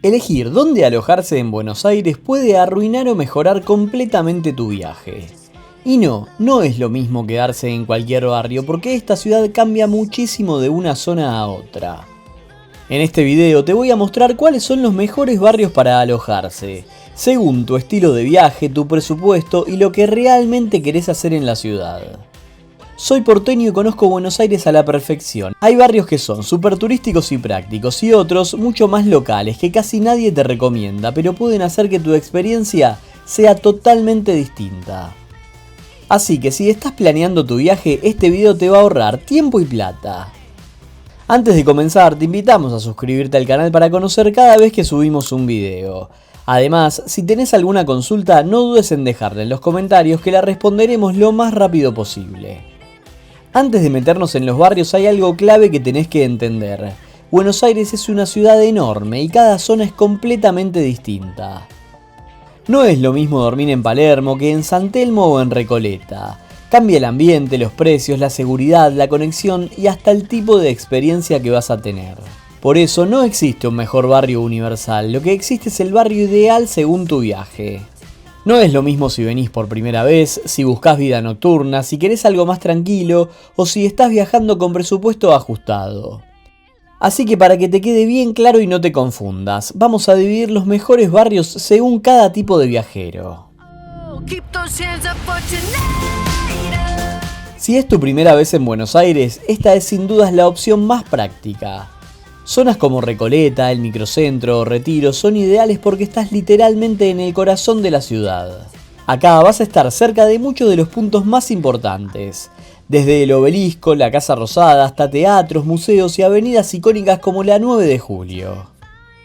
Elegir dónde alojarse en Buenos Aires puede arruinar o mejorar completamente tu viaje. Y no es lo mismo quedarse en cualquier barrio porque esta ciudad cambia muchísimo de una zona a otra. En este video te voy a mostrar cuáles son los mejores barrios para alojarse, según tu estilo de viaje, tu presupuesto y lo que realmente querés hacer en la ciudad. Soy porteño y conozco Buenos Aires a la perfección. Hay barrios que son súper turísticos y prácticos y otros mucho más locales que casi nadie te recomienda, pero pueden hacer que tu experiencia sea totalmente distinta. Así que si estás planeando tu viaje, este video te va a ahorrar tiempo y plata. Antes de comenzar, te invitamos a suscribirte al canal para conocer cada vez que subimos un video. Además, si tenés alguna consulta, no dudes en dejarla en los comentarios que la responderemos lo más rápido posible. Antes de meternos en los barrios hay algo clave que tenés que entender. Buenos Aires es una ciudad enorme y cada zona es completamente distinta. No es lo mismo dormir en Palermo que en San Telmo o en Recoleta. Cambia el ambiente, los precios, la seguridad, la conexión y hasta el tipo de experiencia que vas a tener. Por eso no existe un mejor barrio universal, lo que existe es el barrio ideal según tu viaje. No es lo mismo si venís por primera vez, si buscas vida nocturna, si querés algo más tranquilo o si estás viajando con presupuesto ajustado. Así que para que te quede bien claro y no te confundas, vamos a dividir los mejores barrios según cada tipo de viajero. Si es tu primera vez en Buenos Aires, esta es sin dudas la opción más práctica. Zonas como Recoleta, el Microcentro o Retiro son ideales porque estás literalmente en el corazón de la ciudad. Acá vas a estar cerca de muchos de los puntos más importantes, desde el Obelisco, la Casa Rosada, hasta teatros, museos y avenidas icónicas como la 9 de Julio.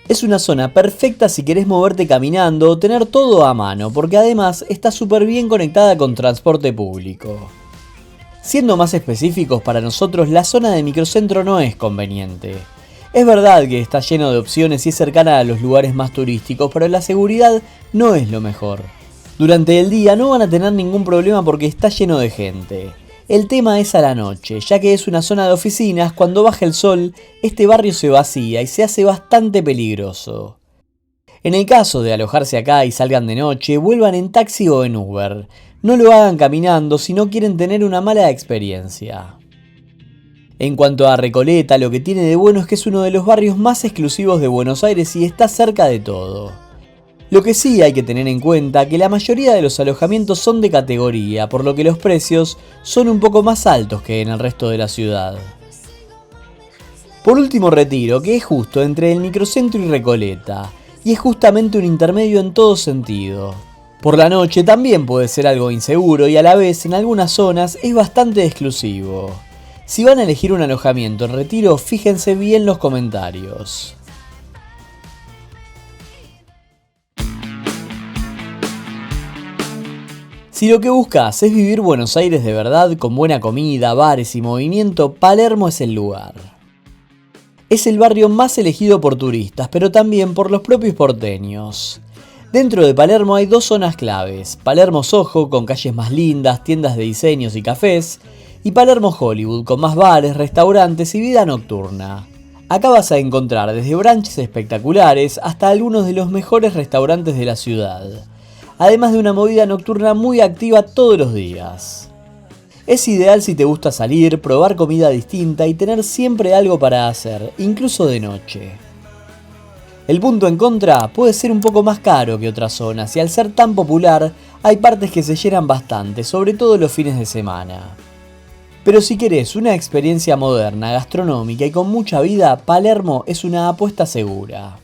Es una zona perfecta si querés moverte caminando o tener todo a mano, porque además está súper bien conectada con transporte público. Siendo más específicos, para nosotros la zona de Microcentro no es conveniente. Es verdad que está lleno de opciones y es cercana a los lugares más turísticos, pero la seguridad no es lo mejor. Durante el día no van a tener ningún problema porque está lleno de gente. El tema es a la noche, ya que es una zona de oficinas, cuando baja el sol, este barrio se vacía y se hace bastante peligroso. En el caso de alojarse acá y salgan de noche, vuelvan en taxi o en Uber. No lo hagan caminando si no quieren tener una mala experiencia. En cuanto a Recoleta, lo que tiene de bueno es que es uno de los barrios más exclusivos de Buenos Aires y está cerca de todo. Lo que sí hay que tener en cuenta que la mayoría de los alojamientos son de categoría, por lo que los precios son un poco más altos que en el resto de la ciudad. Por último, Retiro, que es justo entre el Microcentro y Recoleta, y es justamente un intermedio en todo sentido. Por la noche también puede ser algo inseguro y a la vez en algunas zonas es bastante exclusivo. Si van a elegir un alojamiento en Retiro, fíjense bien los comentarios. Si lo que buscas es vivir Buenos Aires de verdad, con buena comida, bares y movimiento, Palermo es el lugar. Es el barrio más elegido por turistas, pero también por los propios porteños. Dentro de Palermo hay dos zonas claves: Palermo Soho, con calles más lindas, tiendas de diseños y cafés, y Palermo Hollywood, con más bares, restaurantes y vida nocturna. Acá vas a encontrar desde brunches espectaculares hasta algunos de los mejores restaurantes de la ciudad, además de una movida nocturna muy activa todos los días. Es ideal si te gusta salir, probar comida distinta y tener siempre algo para hacer, incluso de noche. El punto en contra puede ser un poco más caro que otras zonas y al ser tan popular hay partes que se llenan bastante, sobre todo los fines de semana. Pero si querés una experiencia moderna, gastronómica y con mucha vida, Palermo es una apuesta segura.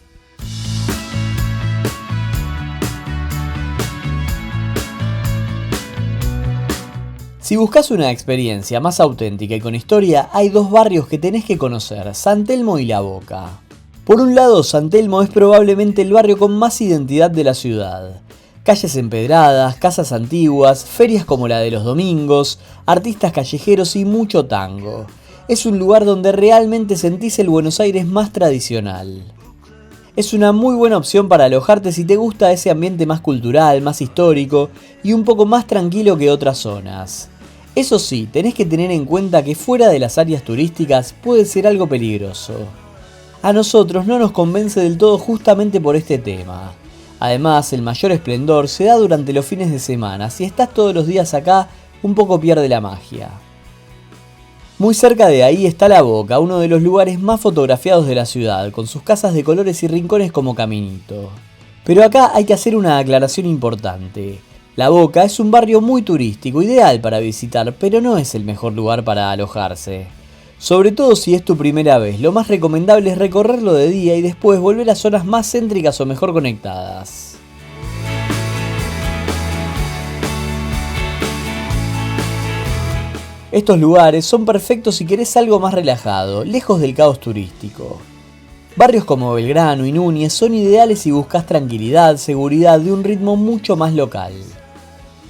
Si buscas una experiencia más auténtica y con historia, hay dos barrios que tenés que conocer: San Telmo y La Boca. Por un lado, San Telmo es probablemente el barrio con más identidad de la ciudad. Calles empedradas, casas antiguas, ferias como la de los domingos, artistas callejeros y mucho tango. Es un lugar donde realmente sentís el Buenos Aires más tradicional. Es una muy buena opción para alojarte si te gusta ese ambiente más cultural, más histórico y un poco más tranquilo que otras zonas. Eso sí, tenés que tener en cuenta que fuera de las áreas turísticas puede ser algo peligroso. A nosotros no nos convence del todo justamente por este tema. Además, el mayor esplendor se da durante los fines de semana. Si estás todos los días acá, un poco pierde la magia. Muy cerca de ahí está La Boca, uno de los lugares más fotografiados de la ciudad, con sus casas de colores y rincones como caminito. Pero acá hay que hacer una aclaración importante. La Boca es un barrio muy turístico, ideal para visitar, pero no es el mejor lugar para alojarse. Sobre todo si es tu primera vez, lo más recomendable es recorrerlo de día y después volver a zonas más céntricas o mejor conectadas. Estos lugares son perfectos si querés algo más relajado, lejos del caos turístico. Barrios como Belgrano y Núñez son ideales si buscas tranquilidad, seguridad y un ritmo mucho más local.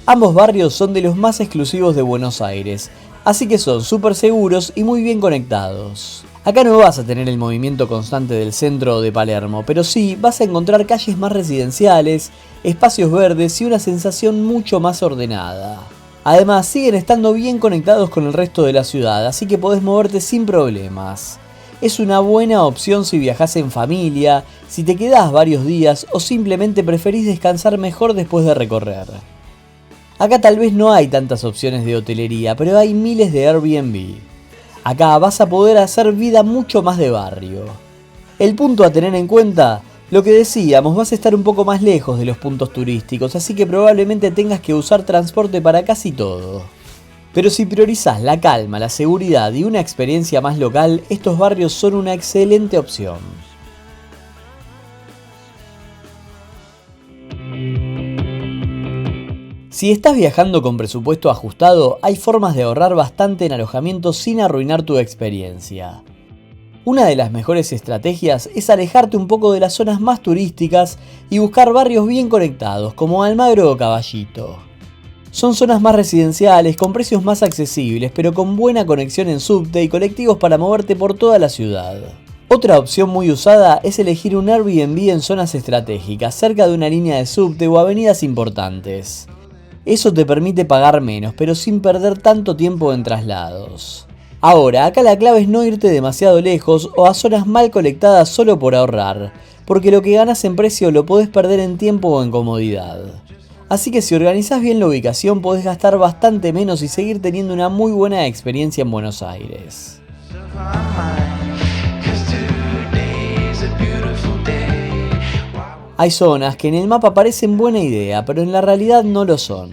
Ambos barrios son de los más exclusivos de Buenos Aires, así que son súper seguros y muy bien conectados. Acá no vas a tener el movimiento constante del centro o de Palermo, pero sí vas a encontrar calles más residenciales, espacios verdes y una sensación mucho más ordenada. Además, siguen estando bien conectados con el resto de la ciudad, así que podés moverte sin problemas. Es una buena opción si viajás en familia, si te quedás varios días o simplemente preferís descansar mejor después de recorrer. Acá tal vez no hay tantas opciones de hotelería, pero hay miles de Airbnb. Acá vas a poder hacer vida mucho más de barrio. El punto a tener en cuenta, lo que decíamos, vas a estar un poco más lejos de los puntos turísticos, así que probablemente tengas que usar transporte para casi todo. Pero si priorizás la calma, la seguridad y una experiencia más local, estos barrios son una excelente opción. Si estás viajando con presupuesto ajustado, hay formas de ahorrar bastante en alojamiento sin arruinar tu experiencia. Una de las mejores estrategias es alejarte un poco de las zonas más turísticas y buscar barrios bien conectados, como Almagro o Caballito. Son zonas más residenciales, con precios más accesibles, pero con buena conexión en subte y colectivos para moverte por toda la ciudad. Otra opción muy usada es elegir un Airbnb en zonas estratégicas, cerca de una línea de subte o avenidas importantes. Eso te permite pagar menos, pero sin perder tanto tiempo en traslados. Ahora, acá la clave es no irte demasiado lejos o a zonas mal conectadas solo por ahorrar, porque lo que ganas en precio lo podés perder en tiempo o en comodidad. Así que si organizás bien la ubicación podés gastar bastante menos y seguir teniendo una muy buena experiencia en Buenos Aires. Hay zonas que en el mapa parecen buena idea, pero en la realidad no lo son.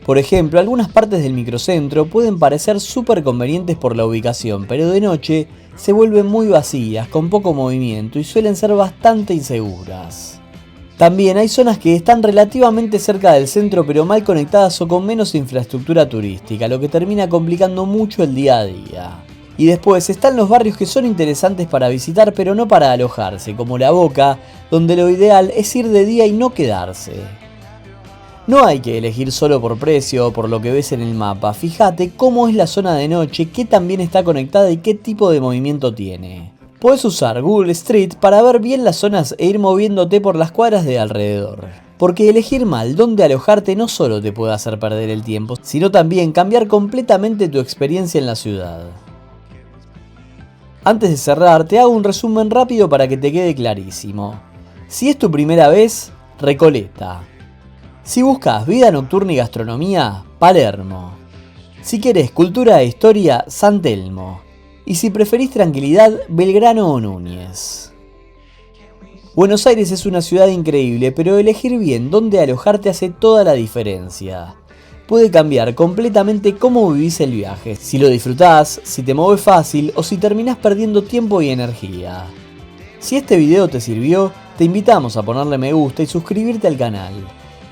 Por ejemplo, algunas partes del microcentro pueden parecer súper convenientes por la ubicación, pero de noche se vuelven muy vacías, con poco movimiento y suelen ser bastante inseguras. También hay zonas que están relativamente cerca del centro pero mal conectadas o con menos infraestructura turística, lo que termina complicando mucho el día a día. Y después están los barrios que son interesantes para visitar pero no para alojarse, como La Boca, donde lo ideal es ir de día y no quedarse. No hay que elegir solo por precio o por lo que ves en el mapa, fíjate cómo es la zona de noche, qué tan bien está conectada y qué tipo de movimiento tiene. Puedes usar Google Street para ver bien las zonas e ir moviéndote por las cuadras de alrededor. Porque elegir mal dónde alojarte no solo te puede hacer perder el tiempo, sino también cambiar completamente tu experiencia en la ciudad. Antes de cerrar, te hago un resumen rápido para que te quede clarísimo. Si es tu primera vez, Recoleta. Si buscas vida nocturna y gastronomía, Palermo. Si querés cultura e historia, San Telmo. Y si preferís tranquilidad, Belgrano o Núñez. Buenos Aires es una ciudad increíble, pero elegir bien dónde alojarte hace toda la diferencia. Puede cambiar completamente cómo vivís el viaje, si lo disfrutás, si te moves fácil o si terminás perdiendo tiempo y energía. Si este video te sirvió, te invitamos a ponerle me gusta y suscribirte al canal.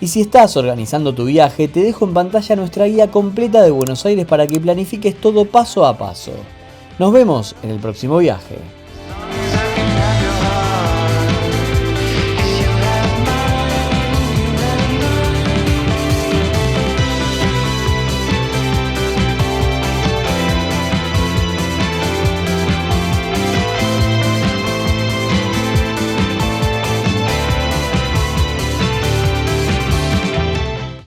Y si estás organizando tu viaje, te dejo en pantalla nuestra guía completa de Buenos Aires para que planifiques todo paso a paso. Nos vemos en el próximo viaje.